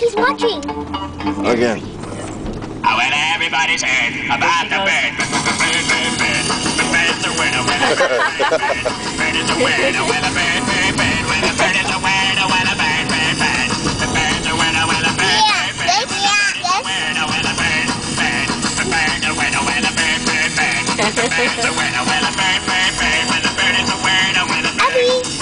He's watching. Again. Oh, well, everybody's heard about the bird. Bird, bird, bird. The bird's a winner, winner. Bird is a winner, winner, bird, bird, bird. When a bird is a winner, winner, bird, bird, bird. The bird's a winner, winner, bird, bird, bird. Winner, winner, bird, bird. The bird's a winner, winner, bird, bird, bird. The bird's a winner, winner, bird, bird, bird. When the bird is a winner, winner, bird.